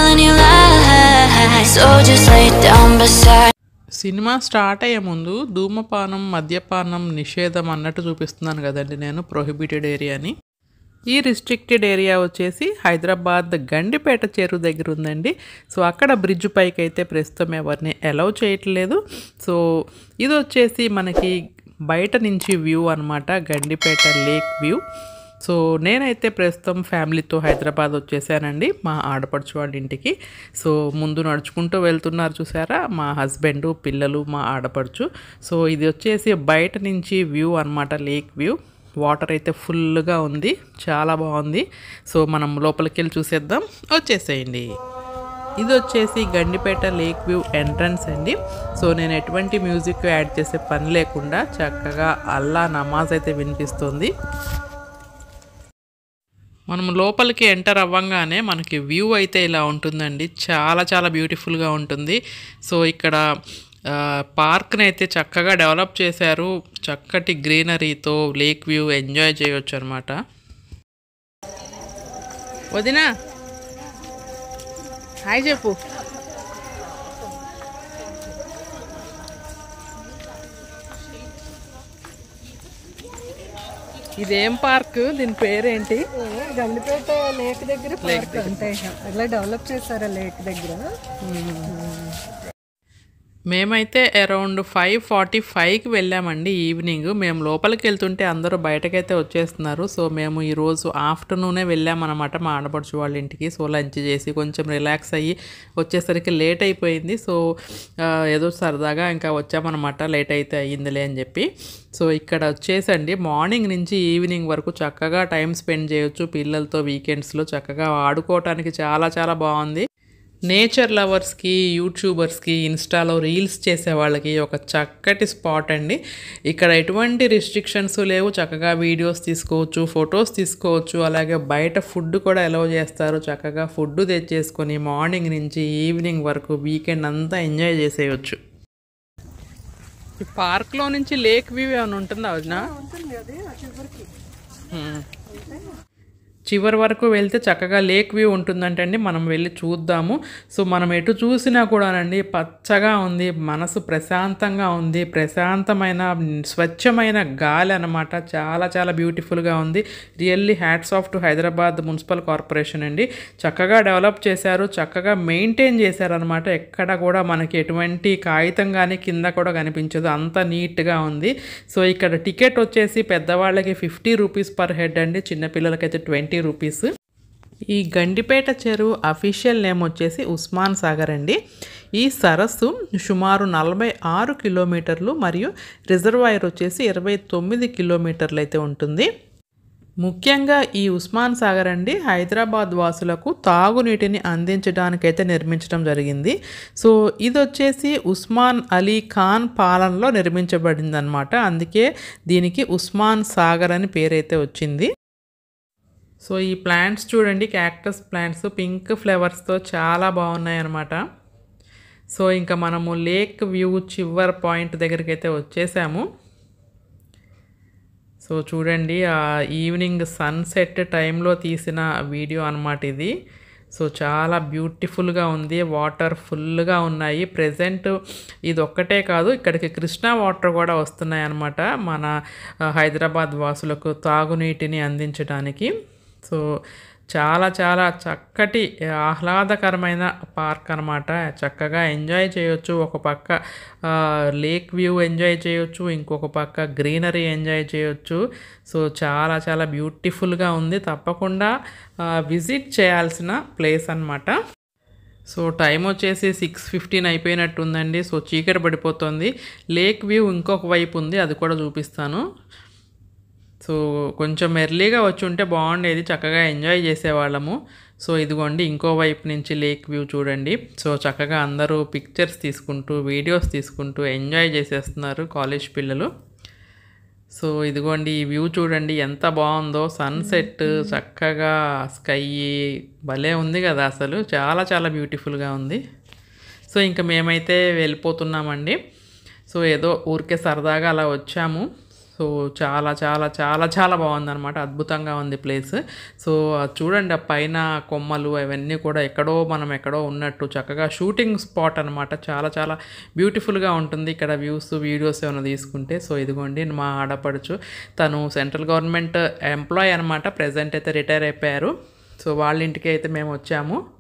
telling you lies, so just lay down beside. Cinema start అయ్యే ముందు ధూమపానం మద్యపానం నిషేధం అన్నట్టు చూపిస్తున్నాను కదండి నేను, ప్రొహిబిటెడ్ ఏరియాని. ఈ రిస్ట్రిక్టెడ్ ఏరియా వచ్చేసి హైదరాబాద్ గండిపేట చెరువు దగ్గర ఉందండి. సో అక్కడ బ్రిడ్జ్ పైకి అయితే ప్రస్తుతం ఎవరిని అలౌ చేయట్లేదు. సో ఇది వచ్చేసి మనకి బయట నుంచి వ్యూ అనమాట, గండిపేట లేక్ వ్యూ. సో నేనైతే ప్రస్తుతం ఫ్యామిలీతో హైదరాబాద్ వచ్చేసానండి, మా ఆడపడుచు వాళ్ళ ఇంటికి. సో ముందు నడుచుకుంటూ వెళ్తున్నారు చూసారా, మా హస్బెండ్, పిల్లలు, మా ఆడపడుచు. సో ఇది వచ్చేసి బయట నుంచి వ్యూ అనమాట, లేక్ వ్యూ. వాటర్ అయితే ఫుల్గా ఉంది, చాలా బాగుంది. సో మనం లోపలికి వెళ్ళి చూసేద్దాం, వచ్చేసేయండి. ఇది వచ్చేసి గండిపేట లేక్ వ్యూ ఎంట్రన్స్ అండి. సో నేను ఎటువంటి మ్యూజిక్ యాడ్ చేసే పని లేకుండా చక్కగా అల్లా నమాజ్ అయితే వినిపిస్తుంది. మనం లోపలికి ఎంటర్ అవ్వంగానే మనకి వ్యూ అయితే ఇలా ఉంటుందండి, చాలా చాలా బ్యూటిఫుల్గా ఉంటుంది. సో ఇక్కడ పార్క్ని అయితే చక్కగా డెవలప్ చేశారు, చక్కటి గ్రీనరీతో లేక్ వ్యూ ఎంజాయ్ చేయొచ్చు అనమాట. వదినా హాయ్ చెప్పు. ఇదేం పార్క్, దీని పేరేంటి? గండిపేట లేక్ దగ్గర పార్క్ అంటే అట్లా డెవలప్ చేశారా లేక్ దగ్గర. మేమైతే అరౌండ్ 5:45కి వెళ్ళామండి ఈవినింగ్. మేము లోపలికి వెళ్తుంటే అందరూ బయటకైతే వచ్చేస్తున్నారు. సో మేము ఈరోజు ఆఫ్టర్నూనే వెళ్ళామన్నమాట మా ఆడపడుచు వాళ్ళ ఇంటికి. సో లంచ్ చేసి కొంచెం రిలాక్స్ అయ్యి వచ్చేసరికి లేట్ అయిపోయింది. సో ఏదో సరదాగా ఇంకా వచ్చామన్నమాట, లేట్ అయితే అయ్యిందిలే అని చెప్పి. సో ఇక్కడ వచ్చేసండి మార్నింగ్ నుంచి ఈవినింగ్ వరకు చక్కగా టైం స్పెండ్ చేయొచ్చు పిల్లలతో. వీకెండ్స్లో చక్కగా ఆడుకోవటానికి చాలా చాలా బాగుంది. నేచర్ లవర్స్కి, యూట్యూబర్స్కి, ఇన్స్టాలో రీల్స్ చేసే వాళ్ళకి ఒక చక్కటి స్పాట్ అండి. ఇక్కడ ఎటువంటి రిస్ట్రిక్షన్స్ లేవు, చక్కగా వీడియోస్ తీసుకోవచ్చు, ఫొటోస్ తీసుకోవచ్చు. అలాగే బయట ఫుడ్ కూడా అలౌ చేస్తారు, చక్కగా ఫుడ్ తెచ్చేసుకొని మార్నింగ్ నుంచి ఈవినింగ్ వరకు వీకెండ్ అంతా ఎంజాయ్ చేసేయచ్చు. ఈ పార్క్లో నుంచి లేక్ వ్యూ ఏమైనా ఉంటుందా వదినా? చివరి వరకు వెళ్తే చక్కగా లేక్ వ్యూ ఉంటుందంటండి, మనం వెళ్ళి చూద్దాము. సో మనం ఎటు చూసినా కూడానండి పచ్చగా ఉంది, మనసు ప్రశాంతంగా ఉంది, ప్రశాంతమైన స్వచ్ఛమైన గాలి అనమాట. చాలా చాలా బ్యూటిఫుల్గా ఉంది. Really hats off to Hyderabad municipal corporation అండి. చక్కగా డెవలప్ చేశారు, చక్కగా మెయింటైన్ చేశారనమాట. ఎక్కడ కూడా మనకి ఎటువంటి కాగితం కానీ కింద కూడా కనిపించదు, అంత నీట్గా ఉంది. సో ఇక్కడ టికెట్ వచ్చేసి పెద్దవాళ్ళకి 50 రూపీస్ పర్ హెడ్ అండి, చిన్నపిల్లలకైతే 20 రూపీస్. ఈ గండిపేట చెరువు అఫీషియల్ నేమ్ వచ్చేసి ఉస్మాన్ సాగర్ అండి. ఈ సరస్సు సుమారు 46 కిలోమీటర్లు మరియు రిజర్వాయర్ వచ్చేసి 29 కిలోమీటర్లు అయితే ఉంటుంది. ముఖ్యంగా ఈ ఉస్మాన్ సాగర్ అండి హైదరాబాద్ వాసులకు తాగునీటిని అందించడానికైతే నిర్మించడం జరిగింది. సో ఇది వచ్చేసి ఉస్మాన్ అలీ ఖాన్ పాలనలో నిర్మించబడింది అనమాట. అందుకే దీనికి ఉస్మాన్ సాగర్ అని పేరైతే వచ్చింది. సో ఈ ప్లాంట్స్ చూడండి, క్యాక్టస్ ప్లాంట్స్ పింక్ ఫ్లేవర్స్తో చాలా బాగున్నాయి అన్నమాట. సో ఇంకా మనము లేక్ వ్యూ చివరి పాయింట్ దగ్గరికి అయితే వచ్చేసాము. సో చూడండి ఆ ఈవినింగ్ సన్సెట్ టైంలో తీసిన వీడియో అన్నమాట ఇది. సో చాలా బ్యూటిఫుల్గా ఉంది, వాటర్ ఫుల్గా ఉన్నాయి. ప్రెజెంట్ ఇది ఒక్కటే కాదు, ఇక్కడికి కృష్ణా వాటర్ కూడా వస్తున్నాయి అన్నమాట మన హైదరాబాద్ వాసులకు తాగునీటిని అందించడానికి. సో చాలా చాలా చక్కటి ఆహ్లాదకరమైన పార్క్ అనమాట. చక్కగా ఎంజాయ్ చేయొచ్చు. ఒక పక్క లేక్ వ్యూ ఎంజాయ్ చేయొచ్చు, ఇంకొక పక్క గ్రీనరీ ఎంజాయ్ చేయొచ్చు. సో చాలా చాలా బ్యూటిఫుల్గా ఉంది, తప్పకుండా విజిట్ చేయాల్సిన ప్లేస్ అనమాట. సో టైం వచ్చేసి 6:15 అయిపోయినట్టు ఉందండి. సో చీకటి పడిపోతుంది. లేక్ వ్యూ ఇంకొక వైపు ఉంది, అది కూడా చూపిస్తాను. సో కొంచెం ఎర్లీగా వచ్చి ఉంటే బాగుండేది, చక్కగా ఎంజాయ్ చేసేవాళ్ళము. సో ఇదిగోండి ఇంకో వైపు నుంచి లేక్ వ్యూ చూడండి. సో చక్కగా అందరూ పిక్చర్స్ తీసుకుంటూ, వీడియోస్ తీసుకుంటూ ఎంజాయ్ చేసేస్తున్నారు కాలేజ్ పిల్లలు. సో ఇదిగోండి ఈ వ్యూ చూడండి ఎంత బాగుందో, సన్సెట్, చక్కగా స్కై భలే ఉంది కదా, అసలు చాలా చాలా బ్యూటిఫుల్గా ఉంది. సో ఇంకా మేమైతే వెళ్ళిపోతున్నామండి. సో ఏదో ఊరికే సరదాగా అలా వచ్చాము. సో చాలా చాలా చాలా చాలా బాగుందన్నమాట. అద్భుతంగా ఉంది ప్లేస్. సో చూడండి ఆ పైన కొమ్మలు అవన్నీ కూడా మనం ఎక్కడో ఉన్నట్టు చక్కగా షూటింగ్ స్పాట్ అనమాట. చాలా చాలా బ్యూటిఫుల్గా ఉంటుంది ఇక్కడ వ్యూస్ వీడియోస్ ఏమైనా తీసుకుంటే. సో ఇదిగోండి మా ఆడపడుచు, తను సెంట్రల్ గవర్నమెంట్ ఎంప్లాయ్ అనమాట. ప్రజెంట్ అయితే రిటైర్ అయిపోయారు. సో వాళ్ళ ఇంటికి అయితే మేము వచ్చాము.